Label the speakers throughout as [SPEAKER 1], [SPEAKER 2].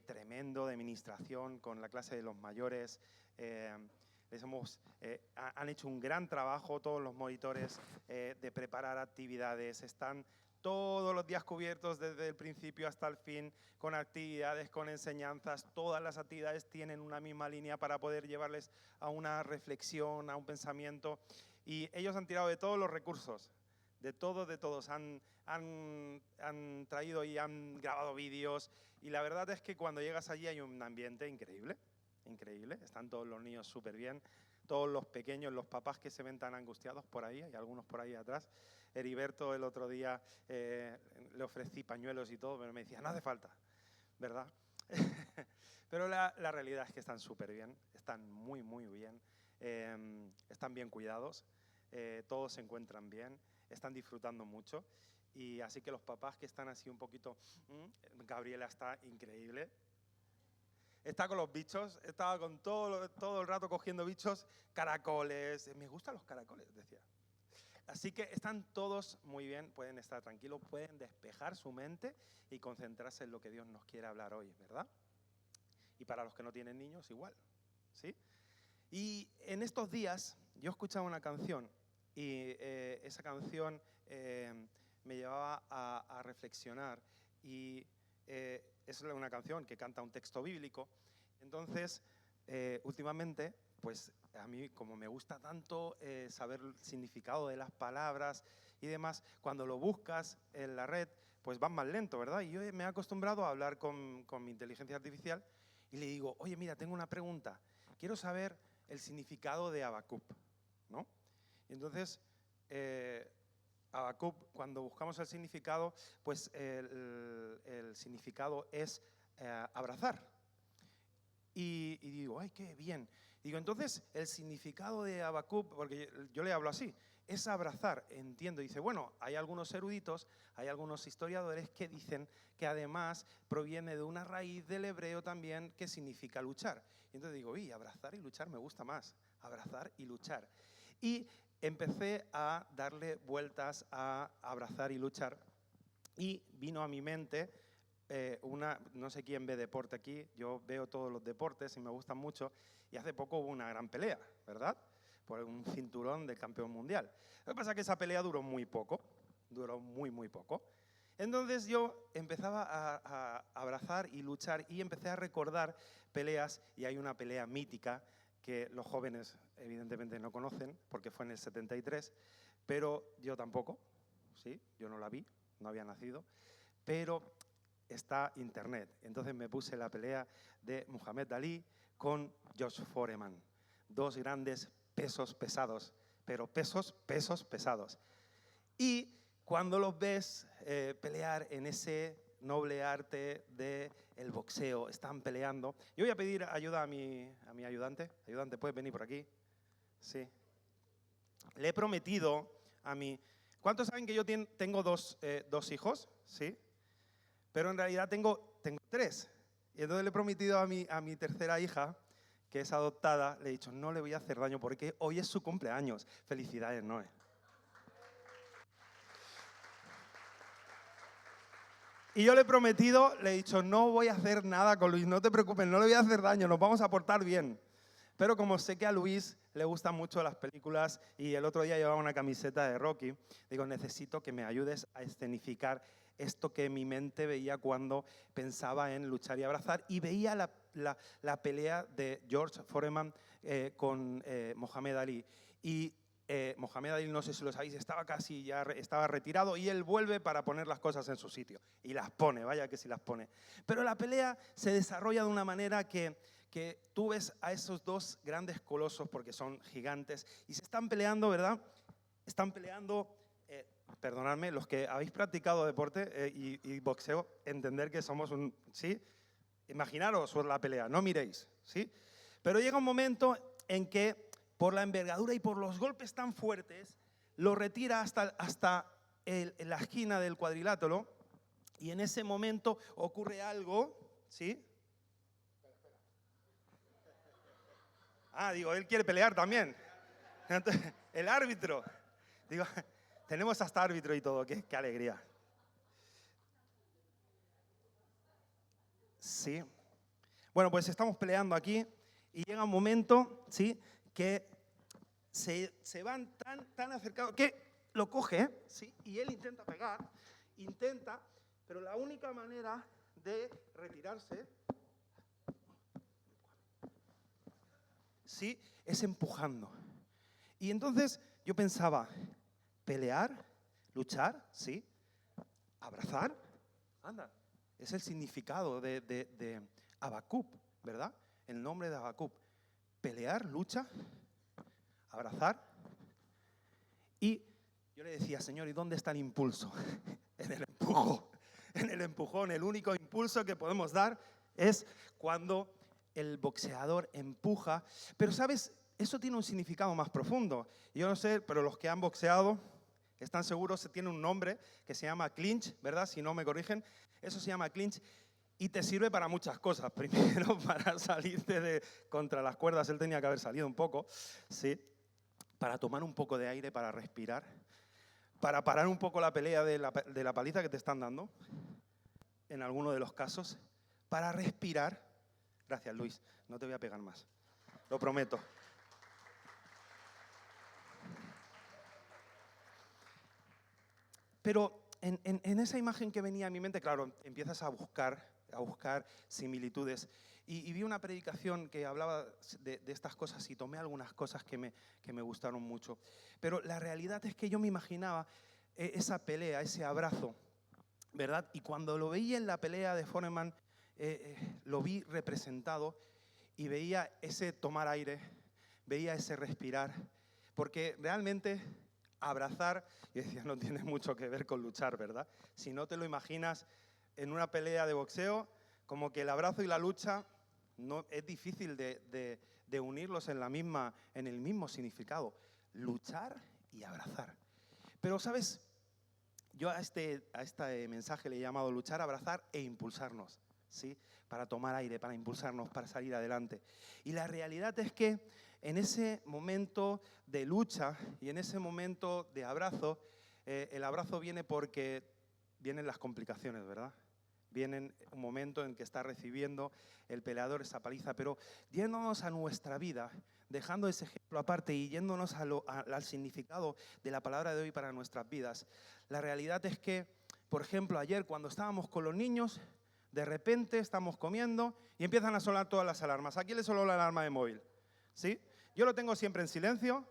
[SPEAKER 1] tremendo de ministración con la clase de los mayores. Han hecho un gran trabajo todos los monitores de preparar actividades. Están todos los días cubiertos desde el principio hasta el fin, con actividades, con enseñanzas. Todas las actividades tienen una misma línea para poder llevarles a una reflexión, a un pensamiento. Y ellos han tirado de todos los recursos, de todos. Han traído y han grabado vídeos. Y la verdad es que cuando llegas allí hay un ambiente increíble. Increíble. Están todos los niños súper bien. Todos los pequeños, los papás que se ven tan angustiados por ahí, hay algunos por ahí atrás. Heriberto el otro día le ofrecí pañuelos y todo, pero me decía, no hace falta, ¿verdad? Pero la realidad es que están súper bien, están muy, muy bien, están bien cuidados, todos se encuentran bien, están disfrutando mucho. Y así que los papás que están así un poquito, Gabriela está increíble. Está con los bichos, estaba con todo el rato cogiendo bichos, caracoles. Me gustan los caracoles, decía. Así que están todos muy bien, pueden estar tranquilos, pueden despejar su mente y concentrarse en lo que Dios nos quiere hablar hoy, ¿verdad? Y para los que no tienen niños, igual, ¿sí? Y en estos días yo escuchaba una canción y esa canción me llevaba a reflexionar y es una canción que canta un texto bíblico. Entonces, últimamente, pues a mí, como me gusta tanto saber el significado de las palabras y demás, cuando lo buscas en la red, pues vas más lento, ¿verdad? Y yo me he acostumbrado a hablar con mi inteligencia artificial y le digo, oye, mira, tengo una pregunta. Quiero saber el significado de Habacuc, ¿no? Y entonces, Habacuc, cuando buscamos el significado, pues el significado es abrazar. Y digo, ¡ay, qué bien! Digo, entonces, el significado de Habacuc, porque yo le hablo así, es abrazar, entiendo. Dice, bueno, hay algunos eruditos, hay algunos historiadores que dicen que además proviene de una raíz del hebreo también que significa luchar. Y entonces digo, abrazar y luchar me gusta más, abrazar y luchar. Y empecé a darle vueltas a abrazar y luchar y vino a mi mente no sé quién ve deporte aquí, yo veo todos los deportes y me gustan mucho, y hace poco hubo una gran pelea, ¿verdad? Por un cinturón del campeón mundial. Lo que pasa es que esa pelea duró muy poco, duró muy, muy poco. Entonces yo empezaba a abrazar y luchar y empecé a recordar peleas, y hay una pelea mítica que los jóvenes evidentemente no conocen, porque fue en el 73, pero yo tampoco, ¿sí? Yo no la vi, no había nacido, pero está internet. Entonces me puse la pelea de Muhammad Ali con George Foreman. Dos grandes pesos pesados, pero pesos pesados. Y cuando los ves pelear en ese noble arte del boxeo, están peleando. Yo voy a pedir ayuda a mi ayudante. Ayudante, ¿puedes venir por aquí? Sí. Le he prometido a mi... ¿Cuántos saben que yo tengo dos hijos? ¿Sí? Pero en realidad tengo tres. Y entonces le he prometido a mi tercera hija, que es adoptada, le he dicho, no le voy a hacer daño porque hoy es su cumpleaños. Felicidades, Noé. Y yo le he prometido, le he dicho, no voy a hacer nada con Luis, no te preocupes, no le voy a hacer daño, nos vamos a portar bien. Pero como sé que a Luis le gustan mucho las películas y el otro día llevaba una camiseta de Rocky, digo, necesito que me ayudes a escenificar esto que mi mente veía cuando pensaba en luchar y abrazar, y veía la pelea de George Foreman con Muhammad Ali. Y Muhammad Ali, no sé si lo sabéis, estaba casi ya estaba retirado y él vuelve para poner las cosas en su sitio. Y las pone, vaya que sí las pone. Pero la pelea se desarrolla de una manera que tú ves a esos dos grandes colosos, porque son gigantes, y se están peleando, ¿verdad? Están peleando... perdonadme, los que habéis practicado deporte y boxeo, entender que somos un... ¿sí? Imaginaros la pelea, no miréis, ¿sí? Pero llega un momento en que, por la envergadura y por los golpes tan fuertes, lo retira hasta la esquina del cuadrilátero, y en ese momento ocurre algo, ¿sí? Ah, digo, él quiere pelear también. Entonces, el árbitro. Digo, tenemos hasta árbitro y todo, qué alegría. Sí. Bueno, pues estamos peleando aquí y llega un momento, ¿sí?, que se van tan acercados que lo coge, ¿sí?, y él intenta pegar, pero la única manera de retirarse, ¿sí?, es empujando. Y entonces yo pensaba, pelear, luchar, ¿sí?, abrazar, anda, es el significado de Habacuc, ¿verdad? El nombre de Habacuc. Pelear, lucha, abrazar. Y yo le decía, Señor, ¿y dónde está el impulso? En el empujón. En el empujón, el único impulso que podemos dar es cuando el boxeador empuja. Pero, ¿sabes? Eso tiene un significado más profundo. Yo no sé, pero los que han boxeado están seguros, tiene un nombre que se llama clinch, ¿verdad? Si no me corrigen, eso se llama clinch y te sirve para muchas cosas. Primero, para salirte contra las cuerdas, él tenía que haber salido un poco, ¿sí?, para tomar un poco de aire, para respirar, para parar un poco la pelea de la paliza que te están dando, en alguno de los casos, para respirar. Gracias, Luis, no te voy a pegar más, lo prometo. Pero en esa imagen que venía a mi mente, claro, empiezas a buscar similitudes. Y vi una predicación que hablaba de estas cosas y tomé algunas cosas que me gustaron mucho. Pero la realidad es que yo me imaginaba esa pelea, ese abrazo, ¿verdad? Y cuando lo veía en la pelea de Foreman, lo vi representado y veía ese tomar aire, veía ese respirar, porque realmente abrazar, y decía, no tiene mucho que ver con luchar, ¿verdad? Si no te lo imaginas en una pelea de boxeo, como que el abrazo y la lucha no, es difícil de unirlos en el mismo significado. Luchar y abrazar. Pero, ¿sabes? Yo a este mensaje le he llamado luchar, abrazar e impulsarnos, ¿sí? Para tomar aire, para impulsarnos, para salir adelante. Y la realidad es que en ese momento de lucha y en ese momento de abrazo, el abrazo viene porque vienen las complicaciones, ¿verdad? Viene un momento en que está recibiendo el peleador esa paliza, pero yéndonos a nuestra vida, dejando ese ejemplo aparte y yéndonos al significado de la palabra de hoy para nuestras vidas, la realidad es que, por ejemplo, ayer cuando estábamos con los niños, de repente estamos comiendo y empiezan a sonar todas las alarmas. ¿A quién le sonó la alarma de móvil? ¿Sí? Yo lo tengo siempre en silencio.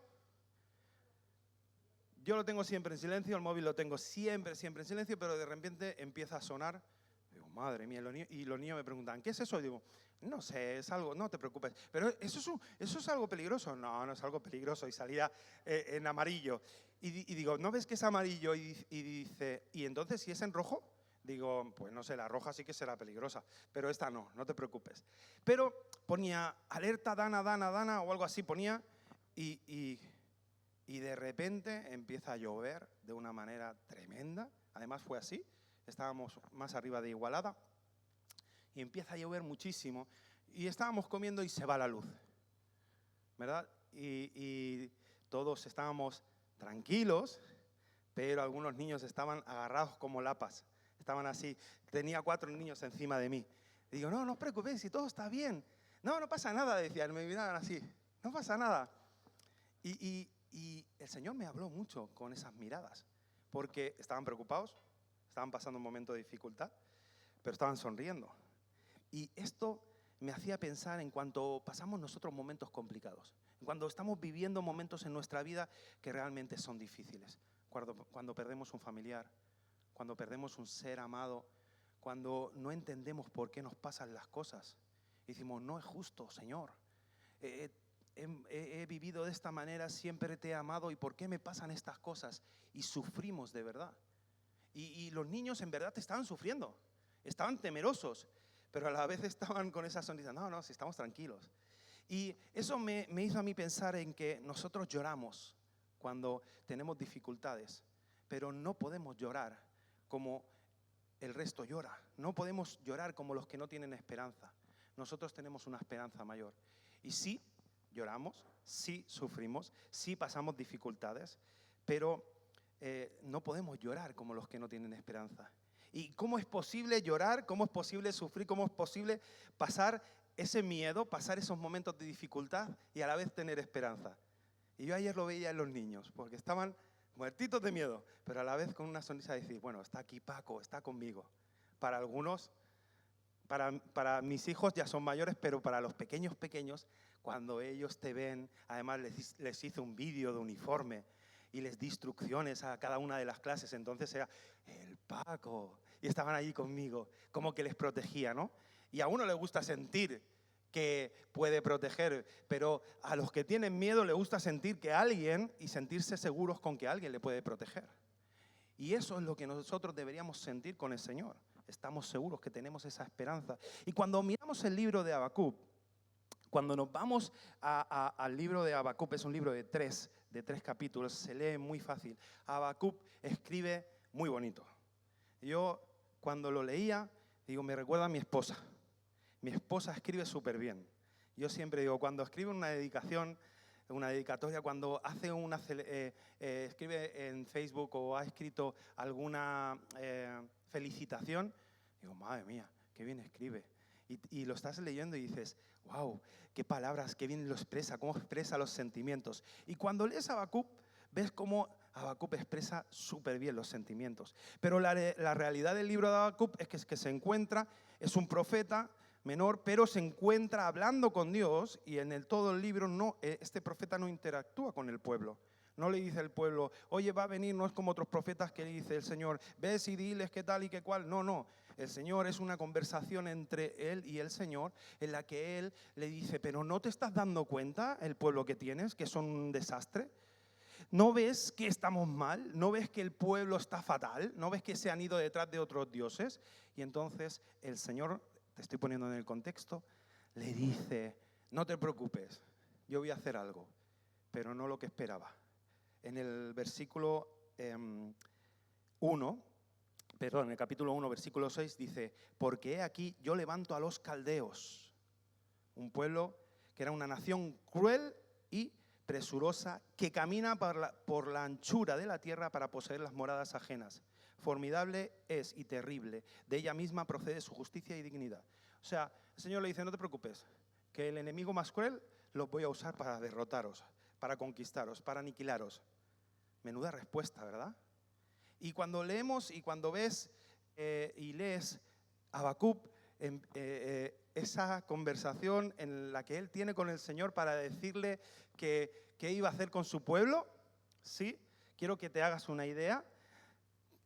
[SPEAKER 1] El móvil lo tengo siempre en silencio, pero de repente empieza a sonar. Digo, madre mía, y los niños me preguntan, ¿qué es eso? Y digo, no sé, es algo, no te preocupes. Pero ¿eso es algo peligroso? No, no es algo peligroso. Y salía en amarillo. Y digo, ¿no ves que es amarillo? Y dice, ¿y entonces si es en rojo? Digo, pues no sé, la roja sí que será peligrosa, pero esta no te preocupes. Pero ponía alerta Dana o algo así ponía y de repente empieza a llover de una manera tremenda. Además fue así, estábamos más arriba de Igualada y empieza a llover muchísimo y estábamos comiendo y se va la luz, ¿verdad? Y todos estábamos tranquilos, pero algunos niños estaban agarrados como lapas. Estaban así, tenía 4 niños encima de mí. Y digo, no os preocupéis, si todo está bien. No pasa nada, decían, me miraban así, no pasa nada. Y el Señor me habló mucho con esas miradas, porque estaban preocupados, estaban pasando un momento de dificultad, pero estaban sonriendo. Y esto me hacía pensar en cuanto pasamos nosotros momentos complicados, cuando estamos viviendo momentos en nuestra vida que realmente son difíciles, cuando perdemos un familiar, cuando perdemos un ser amado, cuando no entendemos por qué nos pasan las cosas. Y decimos, no es justo, Señor. He vivido de esta manera, siempre te he amado, ¿y por qué me pasan estas cosas? Y sufrimos de verdad. Y los niños en verdad estaban sufriendo, estaban temerosos, pero a la vez estaban con esa sonrisa, no, si estamos tranquilos. Y eso me hizo a mí pensar en que nosotros lloramos cuando tenemos dificultades, pero no podemos llorar como el resto llora. No podemos llorar como los que no tienen esperanza. Nosotros tenemos una esperanza mayor. Y sí, lloramos, sí sufrimos, sí pasamos dificultades, pero no podemos llorar como los que no tienen esperanza. ¿Y cómo es posible llorar? ¿Cómo es posible sufrir? ¿Cómo es posible pasar ese miedo, pasar esos momentos de dificultad y a la vez tener esperanza? Y yo ayer lo veía en los niños, porque estaban muertitos de miedo, pero a la vez con una sonrisa de decir, bueno, está aquí Paco, está conmigo. Para algunos, para mis hijos ya son mayores, pero para los pequeños, cuando ellos te ven, además les hice un vídeo de uniforme y les di instrucciones a cada una de las clases, entonces era el Paco, y estaban allí conmigo, como que les protegía, ¿no? Y a uno le gusta sentir que puede proteger, pero a los que tienen miedo les gusta sentir que alguien, y sentirse seguros con que alguien le puede proteger. Y eso es lo que nosotros deberíamos sentir con el Señor. Estamos seguros que tenemos esa esperanza. Y cuando miramos el libro de Habacuc, cuando nos vamos al libro de Habacuc, es un libro de tres capítulos, se lee muy fácil. Habacuc escribe muy bonito. Yo cuando lo leía, digo, me recuerda a mi esposa. Mi esposa escribe súper bien. Yo siempre digo, cuando escribe una dedicación, una dedicatoria, cuando hace escribe en Facebook o ha escrito alguna felicitación, digo, madre mía, qué bien escribe. Y lo estás leyendo y dices, wow, qué palabras, qué bien lo expresa, cómo expresa los sentimientos. Y cuando lees Habacuc, ves cómo Habacuc expresa súper bien los sentimientos. Pero la realidad del libro de Habacuc es que se encuentra, es un profeta menor, pero se encuentra hablando con Dios y en todo el libro este profeta no interactúa con el pueblo. No le dice al pueblo, oye, va a venir, no es como otros profetas que le dice el Señor, ves y diles qué tal y qué cual. No. El Señor es una conversación entre Él y el Señor en la que Él le dice, pero ¿no te estás dando cuenta el pueblo que tienes, que son un desastre? ¿No ves que estamos mal? ¿No ves que el pueblo está fatal? ¿No ves que se han ido detrás de otros dioses? Y entonces el Señor, te estoy poniendo en el contexto, le dice, no te preocupes, yo voy a hacer algo, pero no lo que esperaba. En el versículo 1, perdón, en el capítulo 1, versículo 6 dice, porque he aquí yo levanto a los caldeos, un pueblo que era una nación cruel y presurosa, que camina por la anchura de la tierra para poseer las moradas ajenas. Formidable es y terrible, de ella misma procede su justicia y dignidad. O sea, el Señor le dice, no te preocupes, que el enemigo más cruel lo voy a usar para derrotaros, para conquistaros, para aniquilaros. Menuda respuesta, ¿verdad? Y cuando leemos y cuando ves y lees Habacuc, esa conversación en la que él tiene con el Señor para decirle qué iba a hacer con su pueblo, ¿sí? Quiero que te hagas una idea.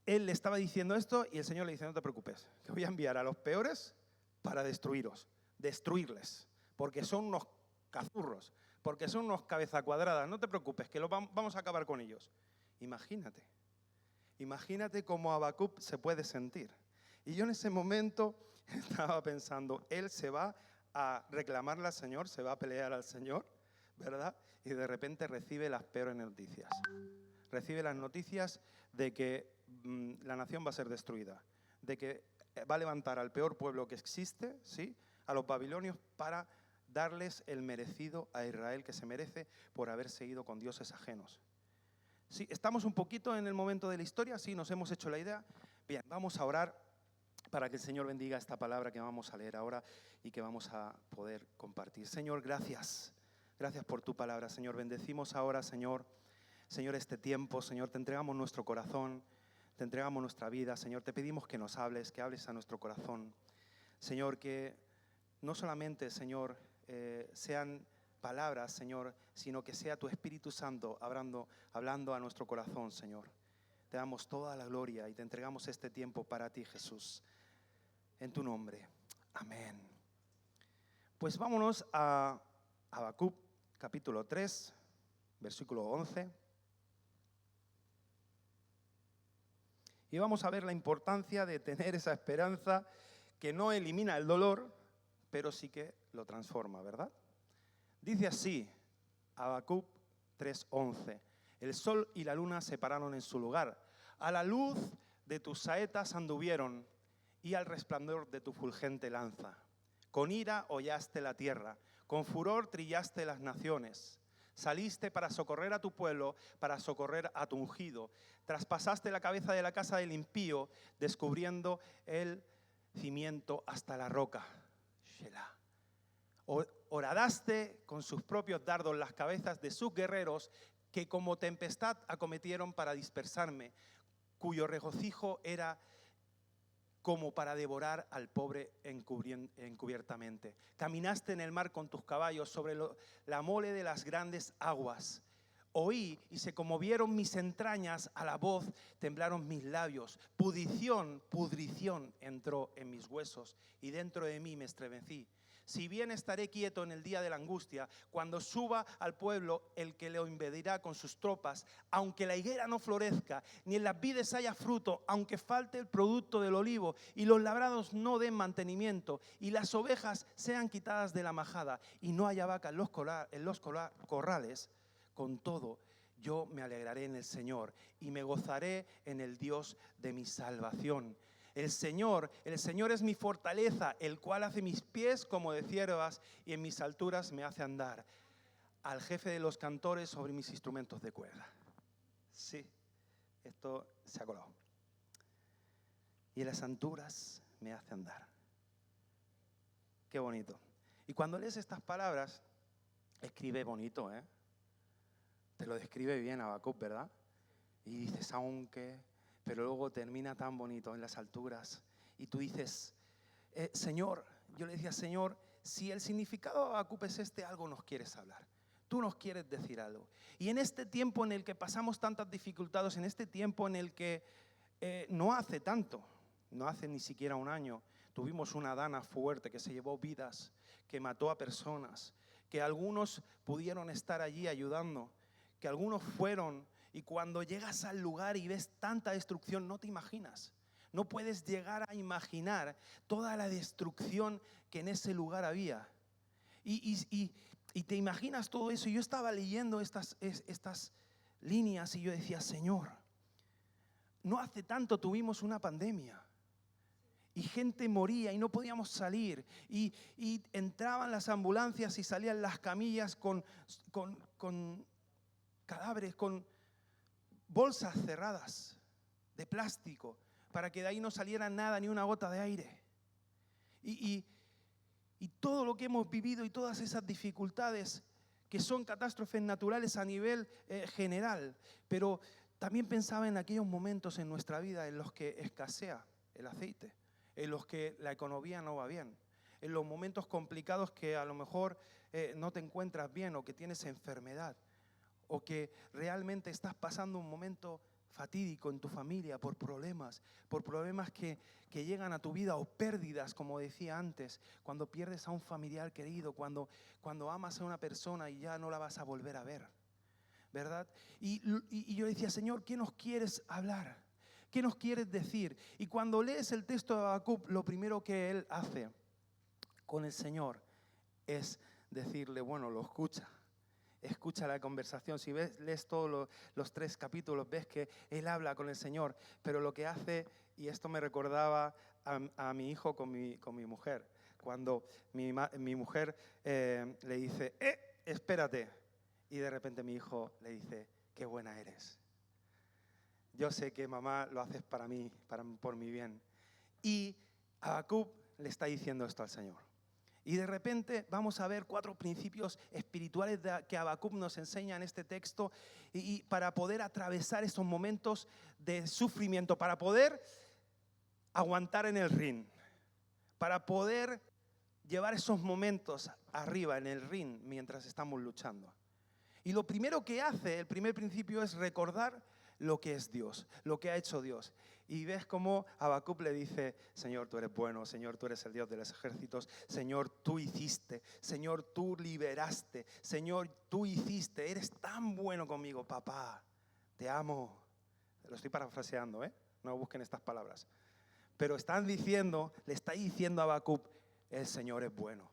[SPEAKER 1] Él le estaba diciendo esto y el Señor le dice, no te preocupes, que voy a enviar a los peores para destruirles, porque son unos cazurros, porque son unos cabeza cuadradas, no te preocupes, que vamos a acabar con ellos. Imagínate cómo Habacuc se puede sentir. Y yo en ese momento estaba pensando, él se va a reclamarle al Señor, se va a pelear al Señor, ¿verdad? Y de repente recibe las peores noticias. Recibe las noticias de que la nación va a ser destruida, de que va a levantar al peor pueblo que existe, ¿sí? A los babilonios, para darles el merecido a Israel que se merece por haber seguido con dioses ajenos. Sí, estamos un poquito en el momento de la historia, sí, nos hemos hecho la idea. Bien, vamos a orar para que el Señor bendiga esta palabra que vamos a leer ahora y que vamos a poder compartir. Señor, gracias. Gracias por tu palabra, Señor. Bendecimos ahora, Señor, este tiempo. Señor, te entregamos nuestro corazón, te entregamos nuestra vida. Señor, te pedimos que nos hables, que hables a nuestro corazón. Señor, que no solamente, Señor, sean palabras, Señor, sino que sea tu Espíritu Santo hablando a nuestro corazón, Señor. Te damos toda la gloria y te entregamos este tiempo para ti, Jesús. En tu nombre. Amén. Pues vámonos a Habacuc, capítulo 3, versículo 11. Y vamos a ver la importancia de tener esa esperanza que no elimina el dolor, pero sí que lo transforma, ¿verdad? Dice así, Habacuc 3:11, el sol y la luna se pararon en su lugar, a la luz de tus saetas anduvieron y al resplandor de tu fulgente lanza. Con ira hollaste la tierra, con furor trillaste las naciones. Saliste para socorrer a tu pueblo, para socorrer a tu ungido. Traspasaste la cabeza de la casa del impío, descubriendo el cimiento hasta la roca. Shelah. Horadaste con sus propios dardos las cabezas de sus guerreros, que como tempestad acometieron para dispersarme, cuyo regocijo era como para devorar al pobre encubiertamente. Caminaste en el mar con tus caballos sobre la mole de las grandes aguas. Oí y se conmovieron mis entrañas, a la voz temblaron mis labios. Pudrición entró en mis huesos y dentro de mí me estremecí. Si bien estaré quieto en el día de la angustia, cuando suba al pueblo el que lo invadirá con sus tropas, aunque la higuera no florezca, ni en las vides haya fruto, aunque falte el producto del olivo, y los labrados no den mantenimiento, y las ovejas sean quitadas de la majada, y no haya vaca en los corrales, con todo yo me alegraré en el Señor, y me gozaré en el Dios de mi salvación. El Señor es mi fortaleza, el cual hace mis pies como de ciervas y en mis alturas me hace andar. Al jefe de los cantores sobre mis instrumentos de cuerda. Sí, esto se ha colado. Y en las alturas me hace andar. Qué bonito. Y cuando lees estas palabras, escribe bonito, ¿eh? Te lo describe bien Habacuc, ¿verdad? Y dices, aunque... Pero luego termina tan bonito en las alturas. Y tú dices, Señor, yo le decía, Señor, si el significado de Habacuc es este, algo nos quieres hablar. Tú nos quieres decir algo. Y en este tiempo en el que pasamos tantas dificultades, en este tiempo en el que no hace tanto, no hace ni siquiera un año, tuvimos una dana fuerte que se llevó vidas, que mató a personas, que algunos pudieron estar allí ayudando, que algunos fueron. Y cuando llegas al lugar y ves tanta destrucción, no te imaginas. No puedes llegar a imaginar toda la destrucción que en ese lugar había. Y te imaginas todo eso. Y yo estaba leyendo estas líneas y yo decía, Señor, no hace tanto tuvimos una pandemia. Y gente moría y no podíamos salir. Y entraban las ambulancias y salían las camillas con cadáveres, con bolsas cerradas de plástico para que de ahí no saliera nada, ni una gota de aire. Y todo lo que hemos vivido y todas esas dificultades que son catástrofes naturales a nivel general, pero también pensaba en aquellos momentos en nuestra vida en los que escasea el aceite, en los que la economía no va bien, en los momentos complicados que a lo mejor no te encuentras bien o que tienes enfermedad, o que realmente estás pasando un momento fatídico en tu familia por problemas que llegan a tu vida, o pérdidas, como decía antes, cuando pierdes a un familiar querido, cuando amas a una persona y ya no la vas a volver a ver, ¿verdad? Y yo decía, Señor, ¿qué nos quieres hablar? ¿Qué nos quieres decir? Y cuando lees el texto de Habacuc, lo primero que él hace con el Señor es decirle, bueno, lo escucha la conversación. Si lees todos los 3 capítulos, ves que él habla con el Señor, pero lo que hace, y esto me recordaba a mi hijo con mi mujer, cuando mi mujer le dice, espérate, y de repente mi hijo le dice, qué buena eres. Yo sé que mamá lo haces para mí, por mi bien. Y Habacuc le está diciendo esto al Señor. Y de repente vamos a ver 4 principios espirituales que Habacuc nos enseña en este texto y para poder atravesar estos momentos de sufrimiento, para poder aguantar en el ring, para poder llevar esos momentos arriba en el ring mientras estamos luchando. Y lo primero que hace, el primer principio, es recordar lo que es Dios, lo que ha hecho Dios. Y ves cómo Habacuc le dice, Señor, tú eres bueno, Señor, tú eres el Dios de los ejércitos, Señor, tú hiciste, Señor, tú liberaste, Señor, tú hiciste, eres tan bueno conmigo, papá, te amo. Lo estoy parafraseando, no busquen estas palabras. Pero le está diciendo a Habacuc, el Señor es bueno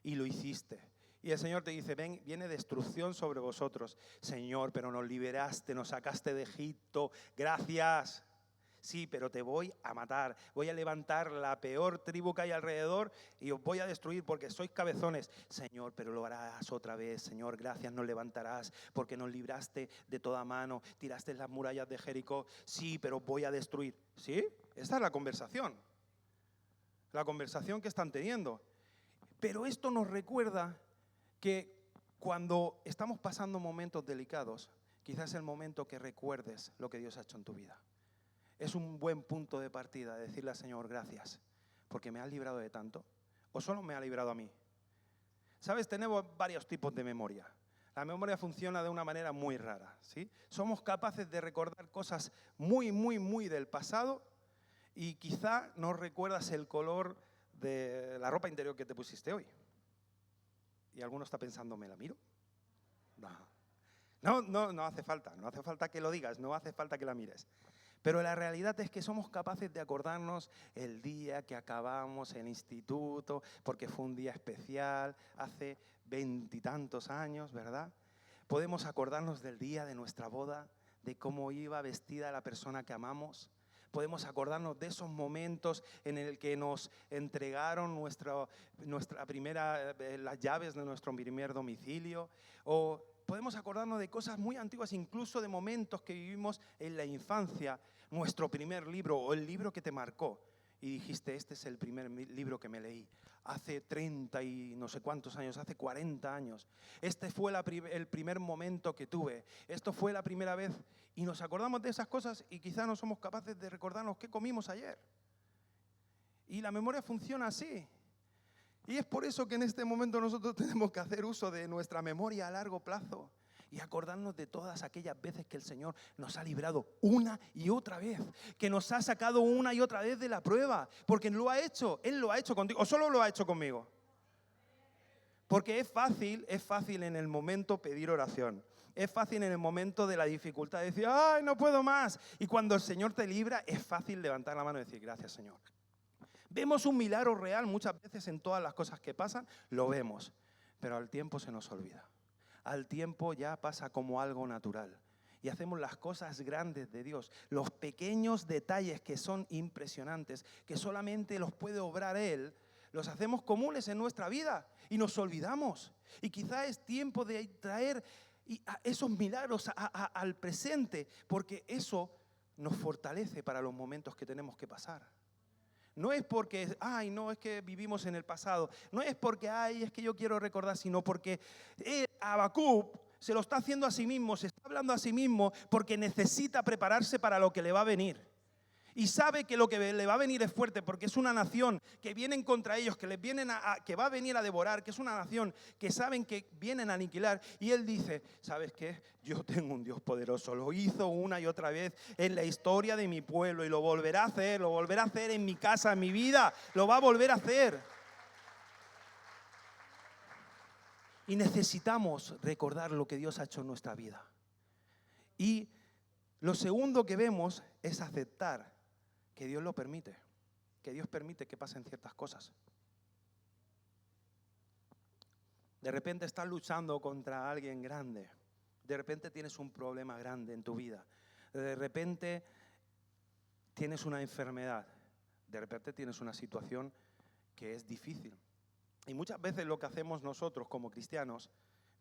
[SPEAKER 1] y lo hiciste. Y el Señor te dice, ven, viene destrucción sobre vosotros. Señor, pero nos liberaste, nos sacaste de Egipto. Gracias. Sí, pero te voy a matar. Voy a levantar la peor tribu que hay alrededor y os voy a destruir porque sois cabezones. Señor, pero lo harás otra vez. Señor, gracias nos levantarás porque nos libraste de toda mano. Tiraste las murallas de Jericó. Sí, pero voy a destruir. ¿Sí? Esta es la conversación. La conversación que están teniendo. Pero esto nos recuerda que cuando estamos pasando momentos delicados, quizás es el momento que recuerdes lo que Dios ha hecho en tu vida. Es un buen punto de partida decirle al Señor gracias, porque me has librado de tanto, o solo me ha librado a mí. ¿Sabes? Tenemos varios tipos de memoria. La memoria funciona de una manera muy rara, ¿sí? Somos capaces de recordar cosas muy del pasado y quizá no recuerdas el color de la ropa interior que te pusiste hoy. Y alguno está pensando, ¿me la miro? No hace falta que lo digas, no hace falta que la mires. Pero la realidad es que somos capaces de acordarnos el día que acabamos el instituto, porque fue un día especial, hace 20 y tantos años, ¿verdad? Podemos acordarnos del día de nuestra boda, de cómo iba vestida la persona que amamos. Podemos acordarnos de esos momentos en el que nos entregaron las llaves de nuestro primer domicilio. O podemos acordarnos de cosas muy antiguas, incluso de momentos que vivimos en la infancia. Nuestro primer libro o el libro que te marcó. Y dijiste, este es el primer libro que me leí. Hace 30 y no sé cuántos años, hace 40 años. Este fue el primer momento que tuve. Esto fue la primera vez. Y nos acordamos de esas cosas y quizás no somos capaces de recordarnos qué comimos ayer. Y la memoria funciona así. Y es por eso que en este momento nosotros tenemos que hacer uso de nuestra memoria a largo plazo y acordarnos de todas aquellas veces que el Señor nos ha librado una y otra vez, que nos ha sacado una y otra vez de la prueba, porque lo ha hecho, Él lo ha hecho contigo, o solo lo ha hecho conmigo. Porque es fácil en el momento pedir oración. Es fácil en el momento de la dificultad decir, ¡ay, no puedo más! Y cuando el Señor te libra, es fácil levantar la mano y decir, gracias, Señor. Vemos un milagro real muchas veces en todas las cosas que pasan, lo vemos, pero al tiempo se nos olvida. Al tiempo ya pasa como algo natural. Y hacemos las cosas grandes de Dios, los pequeños detalles que son impresionantes, que solamente los puede obrar Él, los hacemos comunes en nuestra vida y nos olvidamos. Y quizá es tiempo de traer esos milagros al presente, porque eso nos fortalece para los momentos que tenemos que pasar. No es porque, no, es que vivimos en el pasado. No es porque, es que yo quiero recordar, sino porque Habacuc se lo está haciendo a sí mismo, se está hablando a sí mismo porque necesita prepararse para lo que le va a venir. Y sabe que lo que le va a venir es fuerte porque es una nación que vienen contra ellos, que les vienen que va a venir a devorar, que es una nación que saben que vienen a aniquilar. Y él dice, ¿sabes qué? Yo tengo un Dios poderoso, lo hizo una y otra vez en la historia de mi pueblo y lo volverá a hacer en mi casa, en mi vida, lo va a volver a hacer. Y necesitamos recordar lo que Dios ha hecho en nuestra vida. Y lo segundo que vemos es aceptar que Dios lo permite, que Dios permite que pasen ciertas cosas. De repente estás luchando contra alguien grande, de repente tienes un problema grande en tu vida, de repente tienes una enfermedad, de repente tienes una situación que es difícil. Y muchas veces lo que hacemos nosotros como cristianos,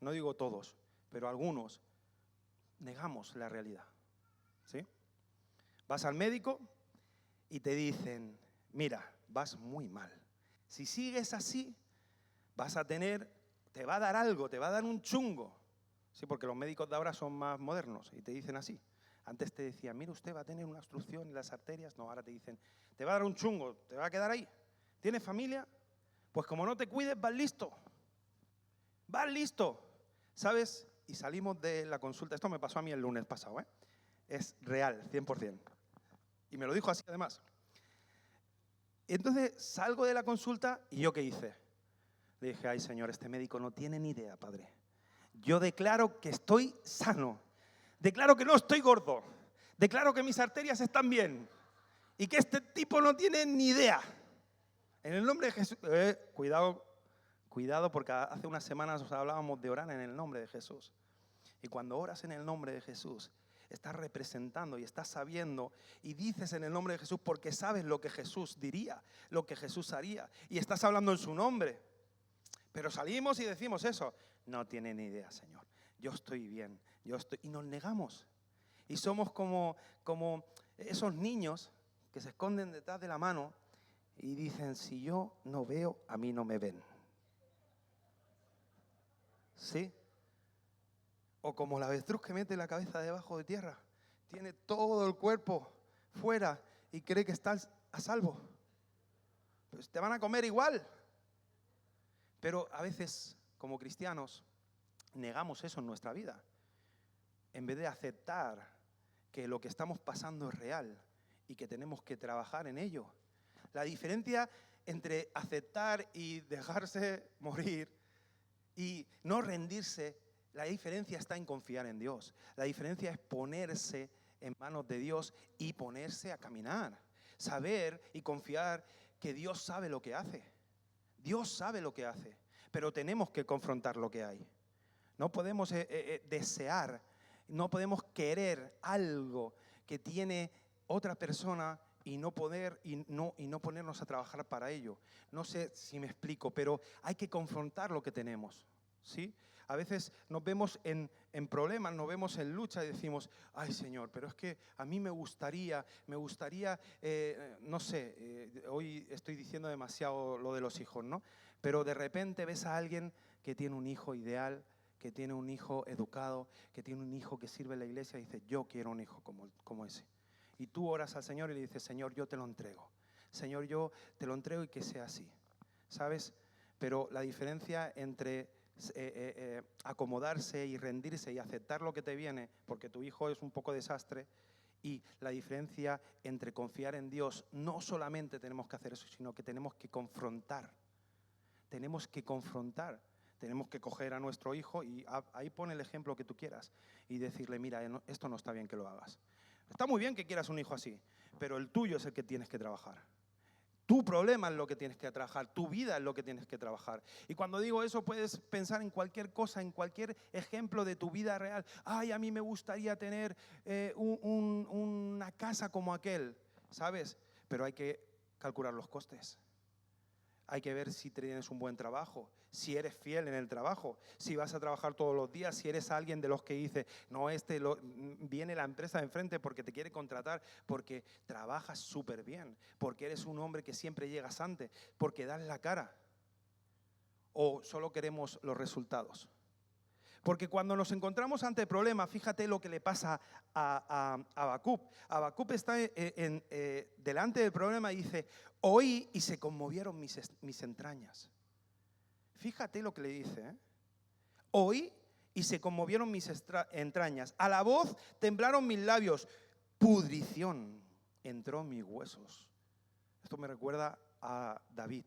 [SPEAKER 1] no digo todos, pero algunos, negamos la realidad, ¿sí? Vas al médico y te dicen, mira, vas muy mal. Si sigues así, te va a dar algo, te va a dar un chungo. Sí, porque los médicos de ahora son más modernos y te dicen así. Antes te decían, mira, usted va a tener una obstrucción en las arterias. No, ahora te dicen, te va a dar un chungo, te va a quedar ahí. ¿Tienes familia? Pues como no te cuides, vas listo. Vas listo. ¿Sabes? Y salimos de la consulta. Esto me pasó a mí el lunes pasado, ¿eh? Es real, 100%. Y me lo dijo así además. Entonces salgo de la consulta y ¿yo qué hice? Le dije, ay Señor, este médico no tiene ni idea, Padre. Yo declaro que estoy sano. Declaro que no estoy gordo. Declaro que mis arterias están bien. Y que este tipo no tiene ni idea. En el nombre de Jesús. Cuidado porque hace unas semanas os hablábamos de orar en el nombre de Jesús. Y cuando oras en el nombre de Jesús, estás representando y estás sabiendo y dices en el nombre de Jesús porque sabes lo que Jesús diría, lo que Jesús haría y estás hablando en su nombre. Pero salimos y decimos eso. No tiene ni idea, Señor. Yo estoy bien, y nos negamos. Y somos como esos niños que se esconden detrás de la mano y dicen, si yo no veo, a mí no me ven. ¿Sí? O como la avestruz que mete la cabeza debajo de tierra. Tiene todo el cuerpo fuera y cree que está a salvo. Pues te van a comer igual. Pero a veces, como cristianos, negamos eso en nuestra vida. En vez de aceptar que lo que estamos pasando es real y que tenemos que trabajar en ello. La diferencia entre aceptar y dejarse morir y no rendirse, la diferencia está en confiar en Dios. La diferencia es ponerse en manos de Dios y ponerse a caminar. Saber y confiar que Dios sabe lo que hace. Dios sabe lo que hace, pero tenemos que confrontar lo que hay. No podemos desear, no podemos querer algo que tiene otra persona y no ponernos a trabajar para ello. No sé si me explico, pero hay que confrontar lo que tenemos, ¿sí? A veces nos vemos en problemas, nos vemos en lucha y decimos, ay Señor, pero es que a mí me gustaría, no sé, hoy estoy diciendo demasiado lo de los hijos, ¿no? Pero de repente ves a alguien que tiene un hijo ideal, que tiene un hijo educado, que tiene un hijo que sirve en la iglesia y dice, yo quiero un hijo como ese. Y tú oras al Señor y le dices, Señor, yo te lo entrego. Señor, yo te lo entrego y que sea así. ¿Sabes? Pero la diferencia entre acomodarse y rendirse y aceptar lo que te viene, porque tu hijo es un poco desastre, y la diferencia entre confiar en Dios, no solamente tenemos que hacer eso, sino que tenemos que confrontar. Tenemos que confrontar. Tenemos que coger a nuestro hijo y ahí pone el ejemplo que tú quieras y decirle, mira, esto no está bien que lo hagas. Está muy bien que quieras un hijo así, pero el tuyo es el que tienes que trabajar. Tu problema es lo que tienes que trabajar, tu vida es lo que tienes que trabajar. Y cuando digo eso puedes pensar en cualquier cosa, en cualquier ejemplo de tu vida real. Ay, a mí me gustaría tener una casa como aquel, ¿sabes? Pero hay que calcular los costes. Hay que ver si tienes un buen trabajo, si eres fiel en el trabajo, si vas a trabajar todos los días, si eres alguien de los que dice, no, viene la empresa de enfrente porque te quiere contratar, porque trabajas súper bien, porque eres un hombre que siempre llegas antes, porque das la cara. ¿O solo queremos los resultados? Porque cuando nos encontramos ante problemas, fíjate lo que le pasa a Habacuc. Habacuc está delante del problema y dice, oí y se conmovieron mis entrañas. Fíjate lo que le dice, ¿eh? Oí y se conmovieron mis entrañas. A la voz temblaron mis labios. Pudrición entró en mis huesos. Esto me recuerda a David.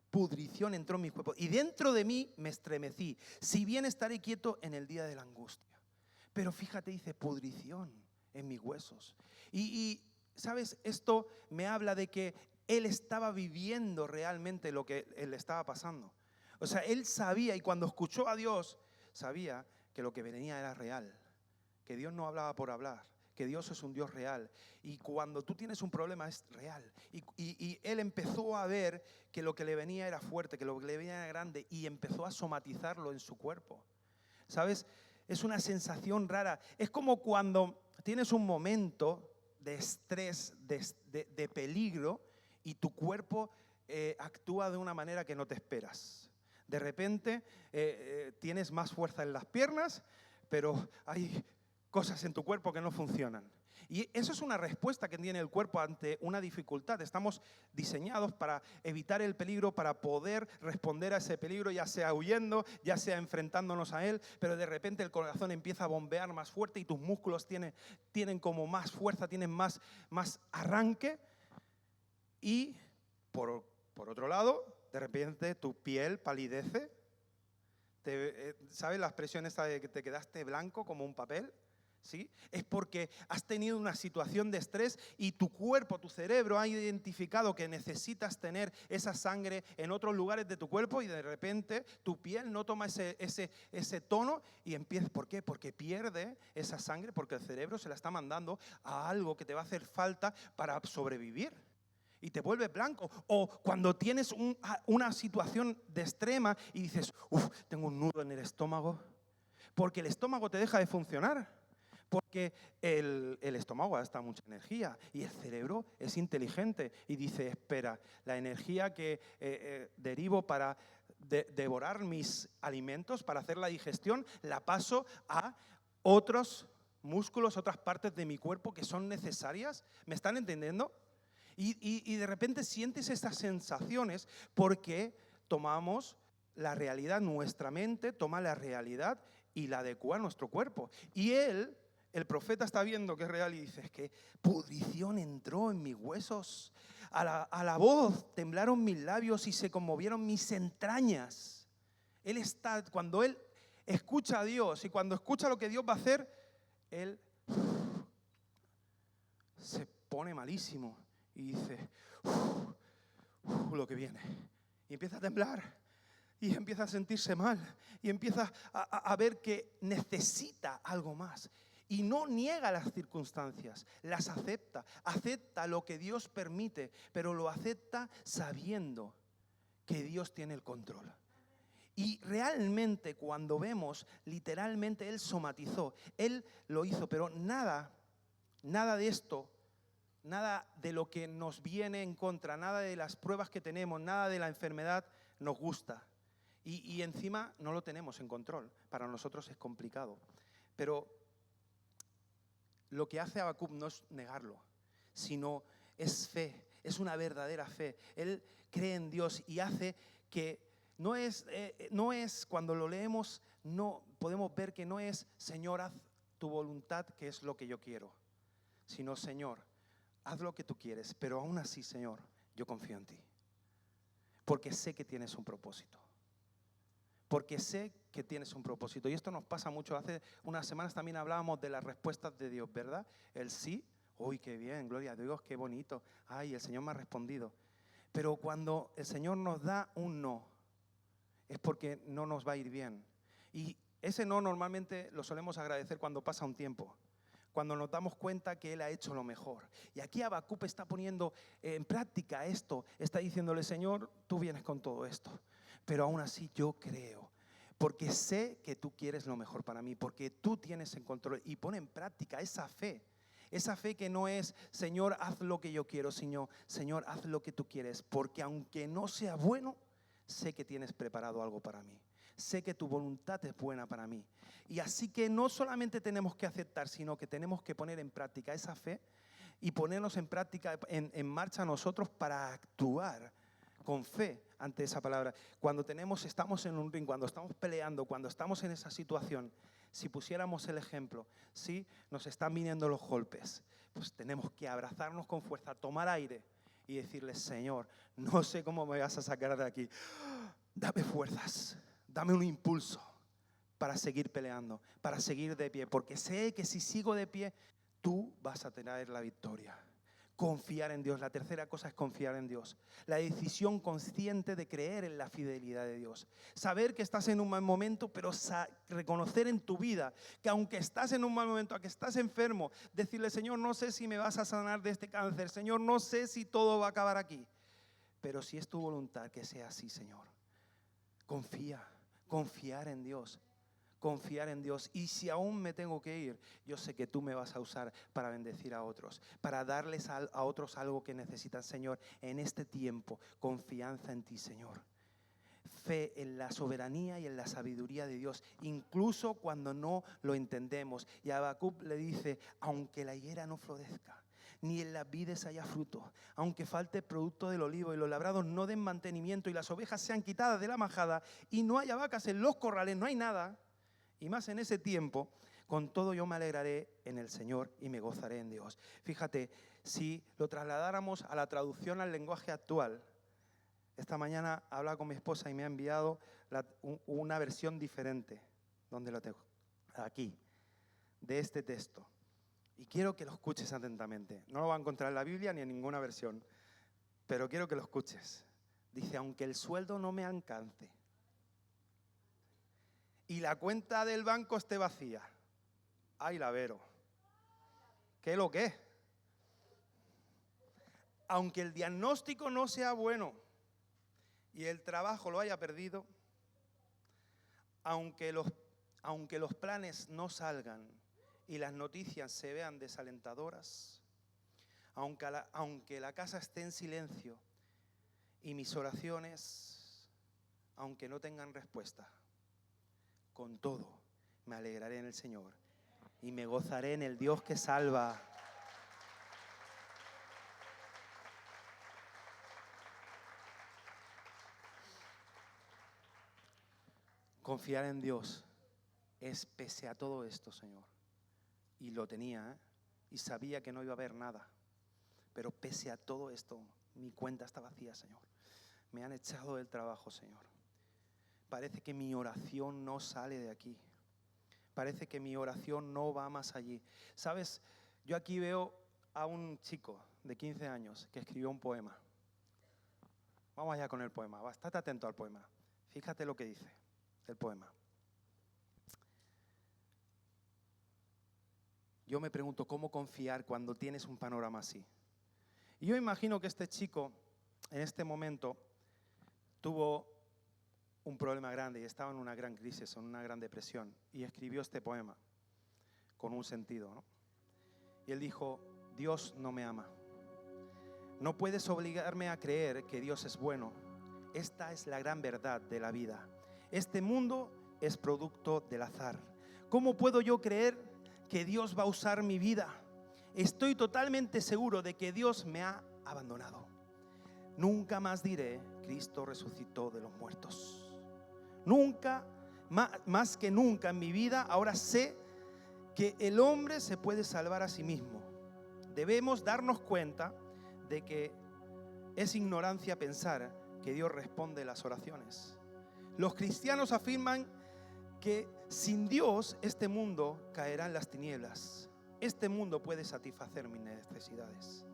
[SPEAKER 1] Pudrición entró en mi cuerpo y dentro de mí me estremecí. Si bien estaré quieto en el día de la angustia. Pero fíjate, dice, pudrición en mis huesos. Y ¿sabes? Esto me habla de que él estaba viviendo realmente lo que le estaba pasando. O sea, él sabía, y cuando escuchó a Dios, sabía que lo que venía era real. Que Dios no hablaba por hablar. Que Dios es un Dios real. Y cuando tú tienes un problema es real. Y él empezó a ver que lo que le venía era fuerte, que lo que le venía era grande, y empezó a somatizarlo en su cuerpo. ¿Sabes? Es una sensación rara. Es como cuando tienes un momento de estrés, de peligro, y tu cuerpo actúa de una manera que no te esperas. De repente tienes más fuerza en las piernas, pero hay cosas en tu cuerpo que no funcionan. Y eso es una respuesta que tiene el cuerpo ante una dificultad. Estamos diseñados para evitar el peligro, para poder responder a ese peligro, ya sea huyendo, ya sea enfrentándonos a él, pero de repente el corazón empieza a bombear más fuerte y tus músculos tienen como más fuerza, tienen más arranque. Y por otro lado, de repente tu piel palidece. ¿Sabes la expresión esta de que te quedaste blanco como un papel? ¿sí? Es porque has tenido una situación de estrés y tu cuerpo, tu cerebro ha identificado que necesitas tener esa sangre en otros lugares de tu cuerpo y de repente tu piel no toma ese tono y empieza. ¿Por qué? Porque pierde esa sangre, porque el cerebro se la está mandando a algo que te va a hacer falta para sobrevivir. Y te vuelve blanco. O cuando tienes una situación de extrema y dices, tengo un nudo en el estómago, porque el estómago te deja de funcionar. Porque el estómago gasta mucha energía y el cerebro es inteligente y dice, espera, la energía que derivo para devorar mis alimentos, para hacer la digestión, la paso a otros músculos, otras partes de mi cuerpo que son necesarias. ¿Me están entendiendo? Y de repente sientes estas sensaciones porque tomamos la realidad, nuestra mente toma la realidad y la adecua a nuestro cuerpo. Y el profeta está viendo que es real y dice, es que pudrición entró en mis huesos. A la voz temblaron mis labios y se conmovieron mis entrañas. Cuando él escucha a Dios y cuando escucha lo que Dios va a hacer, él se pone malísimo y dice, lo que viene. Y empieza a temblar. Y empieza a sentirse mal. Y empieza a ver que necesita algo más. Y no niega las circunstancias, las acepta. Acepta lo que Dios permite, pero lo acepta sabiendo que Dios tiene el control. Y realmente cuando vemos, literalmente Él somatizó. Él lo hizo, pero nada de esto, nada de lo que nos viene en contra, nada de las pruebas que tenemos, nada de la enfermedad nos gusta. Y encima no lo tenemos en control. Para nosotros es complicado. Pero lo que hace Habacuc no es negarlo, sino es fe, es una verdadera fe. Él cree en Dios y hace que no es cuando lo leemos, no podemos ver que no es Señor, haz tu voluntad, que es lo que yo quiero, sino Señor, haz lo que tú quieres, pero aún así, Señor, yo confío en ti, porque sé que tienes un propósito. Porque sé que tienes un propósito. Y esto nos pasa mucho. Hace unas semanas también hablábamos de las respuestas de Dios, ¿verdad? El sí, uy, qué bien, gloria a Dios, qué bonito. Ay, el Señor me ha respondido. Pero cuando el Señor nos da un no, es porque no nos va a ir bien. Y ese no normalmente lo solemos agradecer cuando pasa un tiempo, cuando nos damos cuenta que Él ha hecho lo mejor. Y aquí Habacuc está poniendo en práctica esto. Está diciéndole, Señor, tú vienes con todo esto. Pero aún así yo creo, porque sé que tú quieres lo mejor para mí, porque tú tienes en control. Y pone en práctica esa fe que no es, Señor, haz lo que yo quiero, sino, Señor, haz lo que tú quieres, porque aunque no sea bueno, sé que tienes preparado algo para mí. Sé que tu voluntad es buena para mí. Y así que no solamente tenemos que aceptar, sino que tenemos que poner en práctica esa fe y ponernos en práctica, en marcha nosotros para actuar con fe ante esa palabra. Cuando estamos en un ring, cuando estamos peleando, cuando estamos en esa situación, si pusiéramos el ejemplo, si nos están viniendo los golpes, pues tenemos que abrazarnos con fuerza, tomar aire y decirle, Señor, no sé cómo me vas a sacar de aquí. Dame fuerzas, dame un impulso para seguir peleando, para seguir de pie, porque sé que si sigo de pie, tú vas a tener la victoria. Confiar en Dios. La tercera cosa es confiar en Dios. La decisión consciente de creer en la fidelidad de Dios. Saber que estás en un mal momento, pero reconocer en tu vida que aunque estás en un mal momento, aunque estás enfermo, decirle, Señor, no sé si me vas a sanar de este cáncer. Señor, no sé si todo va a acabar aquí. Pero si es tu voluntad que sea así, Señor. Confiar en Dios. Confiar en Dios. Y si aún me tengo que ir, yo sé que tú me vas a usar para bendecir a otros, para darles a otros algo que necesitan, Señor, en este tiempo. Confianza en ti, Señor. Fe en la soberanía y en la sabiduría de Dios, incluso cuando no lo entendemos. Y Habacuc le dice, aunque la higuera no florezca, ni en las vides haya fruto, aunque falte el producto del olivo y los labrados no den mantenimiento y las ovejas sean quitadas de la majada y no haya vacas en los corrales, no hay nada. Y más en ese tiempo, con todo yo me alegraré en el Señor y me gozaré en Dios. Fíjate, si lo trasladáramos a la traducción al lenguaje actual, esta mañana hablaba con mi esposa y me ha enviado una versión diferente. ¿Dónde lo tengo? Aquí. de este texto. Y quiero que lo escuches atentamente. No lo vas a encontrar en la Biblia ni en ninguna versión, pero quiero que lo escuches. Dice, aunque el sueldo no me alcance y la cuenta del banco esté vacía. ¡Ay, la Vero! ¿Qué lo que es? Aunque el diagnóstico no sea bueno y el trabajo lo haya perdido, aunque los planes no salgan y las noticias se vean desalentadoras, aunque la casa esté en silencio y mis oraciones, aunque no tengan respuesta, con todo me alegraré en el Señor y me gozaré en el Dios que salva. Confiar en Dios es pese a todo esto, Señor. Y lo tenía, ¿eh? Y sabía que no iba a haber nada. Pero pese a todo esto, mi cuenta está vacía, Señor. Me han echado del trabajo, Señor. Parece que mi oración no sale de aquí. Parece que mi oración no va más allí. ¿Sabes? Yo aquí veo a un chico de 15 años que escribió un poema. Vamos allá con el poema. Estate atento al poema. Fíjate lo que dice el poema. Yo me pregunto cómo confiar cuando tienes un panorama así. Y yo imagino que este chico en este momento tuvo un problema grande y estaba en una gran crisis, en una gran depresión, y escribió este poema con un sentido, ¿no? Y él dijo, Dios no me ama. No puedes obligarme a creer que Dios es bueno. Esta es la gran verdad de la vida. Este mundo es producto del azar. ¿Cómo puedo yo creer que Dios va a usar mi vida? Estoy totalmente seguro de que Dios me ha abandonado. Nunca más diré, Cristo resucitó de los muertos. Nunca, más que nunca en mi vida, ahora sé que el hombre se puede salvar a sí mismo. Debemos darnos cuenta de que es ignorancia pensar que Dios responde las oraciones. Los cristianos afirman que sin Dios este mundo caerá en las tinieblas. Este mundo puede satisfacer mis necesidades.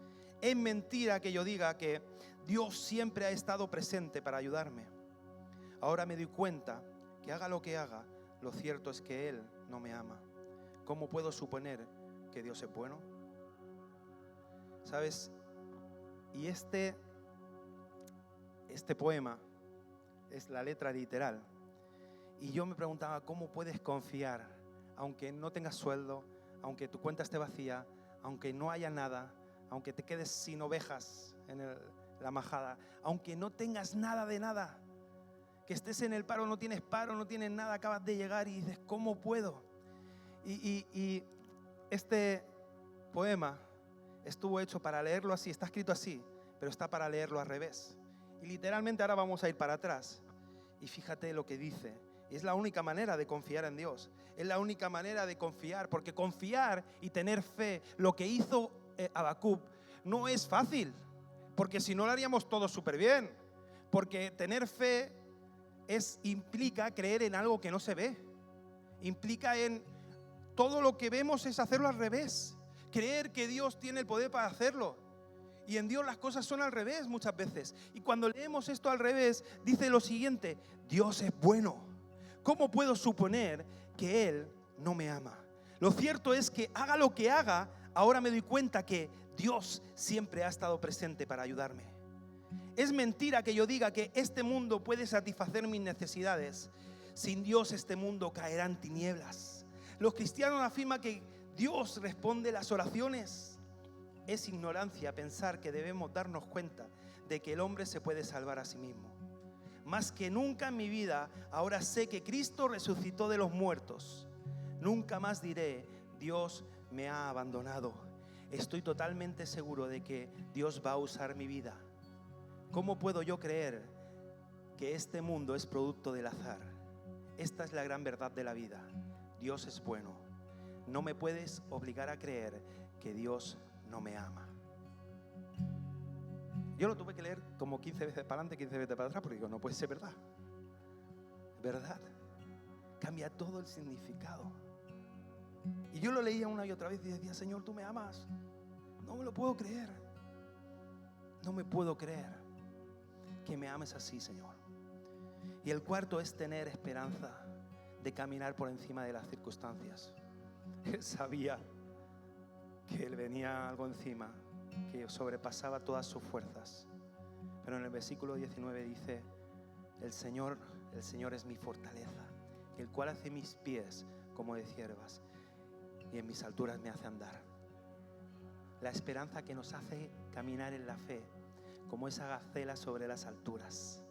[SPEAKER 1] Es mentira que yo diga que Dios siempre ha estado presente para ayudarme. Ahora me doy cuenta que haga lo que haga, lo cierto es que Él no me ama. ¿Cómo puedo suponer que Dios es bueno? ¿Sabes? Y este poema es la letra literal. Y yo me preguntaba, ¿cómo puedes confiar? Aunque no tengas sueldo, aunque tu cuenta esté vacía, aunque no haya nada, aunque te quedes sin ovejas en la majada, aunque no tengas nada de nada, que estés en el paro, no tienes nada, acabas de llegar y dices, ¿cómo puedo? Y este poema estuvo hecho para leerlo así, está escrito así, pero está para leerlo al revés. Y literalmente ahora vamos a ir para atrás. Y fíjate lo que dice. Es la única manera de confiar en Dios. Es la única manera de confiar. Porque confiar y tener fe, lo que hizo Habacuc, no es fácil. Porque si no lo haríamos todo súper bien. Porque tener fe implica creer en algo que no se ve. Implica en todo lo que vemos es hacerlo al revés. Creer que Dios tiene el poder para hacerlo. Y en Dios las cosas son al revés muchas veces. Y cuando leemos esto al revés, dice lo siguiente, Dios es bueno. ¿Cómo puedo suponer que Él no me ama? Lo cierto es que haga lo que haga, ahora me doy cuenta que Dios siempre ha estado presente para ayudarme. Es mentira que yo diga que este mundo puede satisfacer mis necesidades. Sin Dios este mundo caerá en tinieblas. Los cristianos afirman que Dios responde las oraciones. Es ignorancia pensar que debemos darnos cuenta de que el hombre se puede salvar a sí mismo. Más que nunca en mi vida, ahora sé que Cristo resucitó de los muertos. Nunca más diré, Dios me ha abandonado. Estoy totalmente seguro de que Dios va a usar mi vida. ¿Cómo puedo yo creer que este mundo es producto del azar? Esta es la gran verdad de la vida. Dios es bueno. No me puedes obligar a creer que Dios no me ama. Yo lo tuve que leer como 15 veces para adelante, 15 veces para atrás, porque digo, no puede ser verdad. Verdad. Cambia todo el significado. Y yo lo leía una y otra vez y decía, Señor, tú me amas. No me lo puedo creer. No me puedo creer que me ames así, Señor. Y el cuarto es tener esperanza de caminar por encima de las circunstancias. Él sabía que él venía algo encima, que sobrepasaba todas sus fuerzas. Pero en el versículo 19 dice, el Señor es mi fortaleza, el cual hace mis pies como de ciervas y en mis alturas me hace andar. La esperanza que nos hace caminar en la fe como esa gacela sobre las alturas.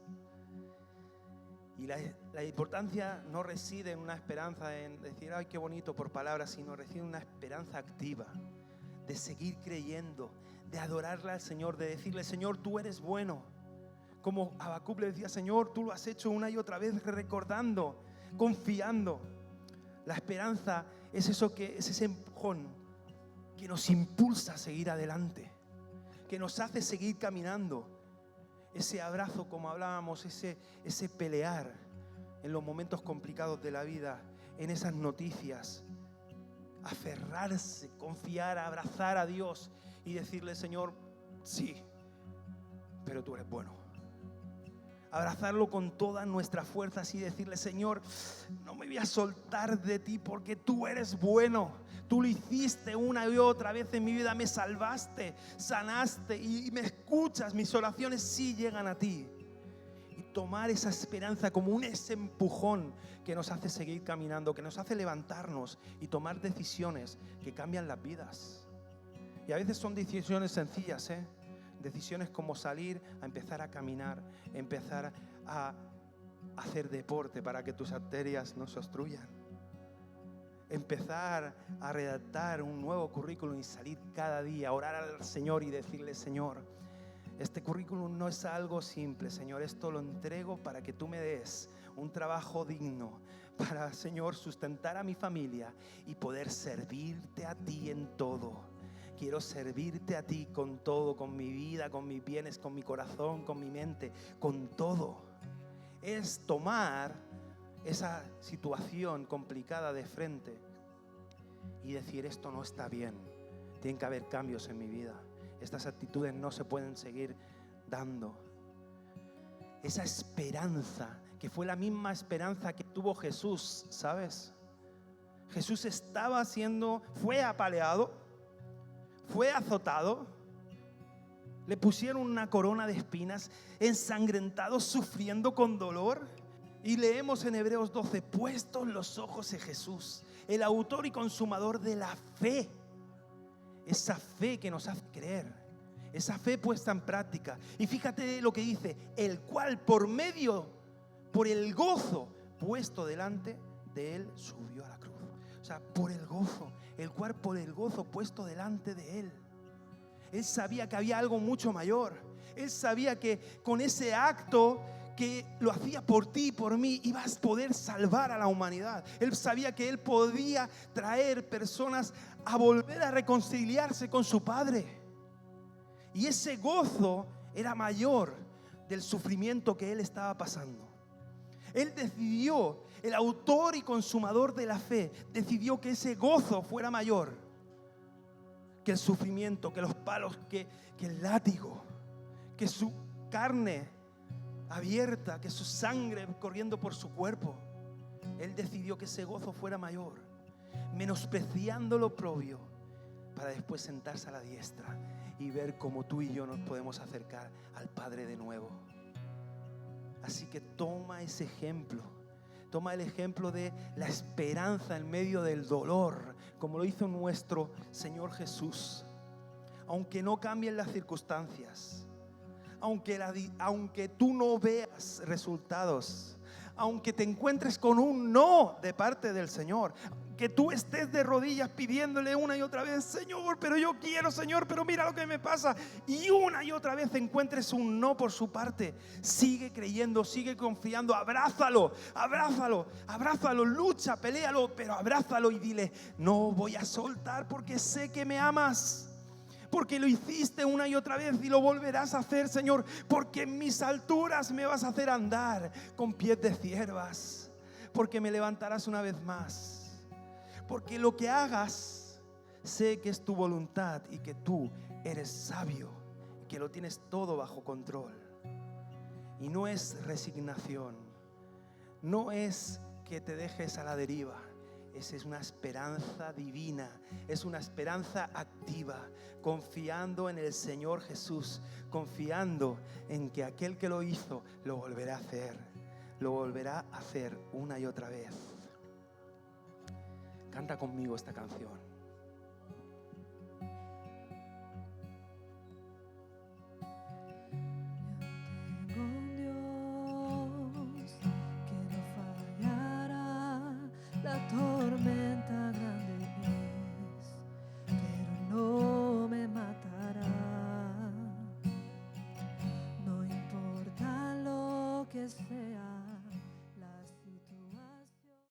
[SPEAKER 1] Y la importancia no reside en una esperanza en decir, ay, qué bonito por palabras, sino reside en una esperanza activa, de seguir creyendo, de adorarle al Señor, de decirle, Señor, tú eres bueno. Como Habacuc le decía, Señor, tú lo has hecho una y otra vez, recordando, confiando. La esperanza es ese empujón que nos impulsa a seguir adelante, que nos hace seguir caminando. Ese abrazo, como hablábamos, ese pelear en los momentos complicados de la vida, en esas noticias, aferrarse, confiar, abrazar a Dios y decirle, Señor, sí, pero tú eres bueno. Abrazarlo con todas nuestras fuerzas y decirle, Señor, no me voy a soltar de ti porque tú eres bueno. Tú lo hiciste una y otra vez en mi vida, me salvaste, sanaste y me escuchas. Mis oraciones sí llegan a ti. Y tomar esa esperanza como ese empujón que nos hace seguir caminando, que nos hace levantarnos y tomar decisiones que cambian las vidas. Y a veces son decisiones sencillas, decisiones como salir a empezar a caminar, empezar a hacer deporte para que tus arterias no se obstruyan. Empezar a redactar un nuevo currículum y salir cada día, orar al Señor y decirle, Señor, este currículum no es algo simple, Señor, esto lo entrego para que tú me des un trabajo digno, para, Señor, sustentar a mi familia y poder servirte a ti en todo. Quiero servirte a ti con todo, con mi vida, con mis bienes, con mi corazón, con mi mente, con todo. Es tomar esa situación complicada de frente y decir, esto no está bien, tienen que haber cambios en mi vida, estas actitudes no se pueden seguir dando. Esa esperanza, que fue la misma esperanza que tuvo Jesús, ¿sabes? Jesús fue apaleado, fue azotado, le pusieron una corona de espinas, ensangrentado, sufriendo con dolor. Y leemos en Hebreos 12, puestos los ojos en Jesús, el autor y consumador de la fe. Esa fe que nos hace creer, esa fe puesta en práctica. Y fíjate lo que dice, el cual por el gozo puesto delante de él subió a la cruz. O sea, por el gozo, el cual por el gozo puesto delante de él. Él sabía que había algo mucho mayor. Él sabía que con ese acto que lo hacía por ti y por mí, ibas a poder salvar a la humanidad. Él sabía que él podía traer personas a volver a reconciliarse con su Padre. Y ese gozo era mayor del sufrimiento que él estaba pasando. Él decidió, el autor y consumador de la fe, decidió que ese gozo fuera mayor que el sufrimiento, que los palos, que el látigo, que su carne abierta, que su sangre corriendo por su cuerpo. Él decidió que ese gozo fuera mayor, menospreciando lo propio, para después sentarse a la diestra y ver cómo tú y yo nos podemos acercar al Padre de nuevo. Así que toma ese ejemplo, toma el ejemplo de la esperanza en medio del dolor, como lo hizo nuestro Señor Jesús. Aunque no cambien las circunstancias, aunque tú no veas resultados, aunque te encuentres con un no de parte del Señor, que tú estés de rodillas pidiéndole una y otra vez, Señor, pero yo quiero, Señor, pero mira lo que me pasa, y una y otra vez encuentres un no por su parte, sigue creyendo, sigue confiando, abrázalo, lucha, peléalo, pero abrázalo y dile, no voy a soltar porque sé que me amas. Porque lo hiciste una y otra vez y lo volverás a hacer, Señor, porque en mis alturas me vas a hacer andar con pies de ciervas, porque me levantarás una vez más, porque lo que hagas, sé que es tu voluntad y que tú eres sabio y que lo tienes todo bajo control. Y no es resignación, no es que te dejes a la deriva. Esa es una esperanza divina, es una esperanza activa, confiando en el Señor Jesús, confiando en que aquel que lo hizo lo volverá a hacer, lo volverá a hacer una y otra vez. Canta conmigo esta canción.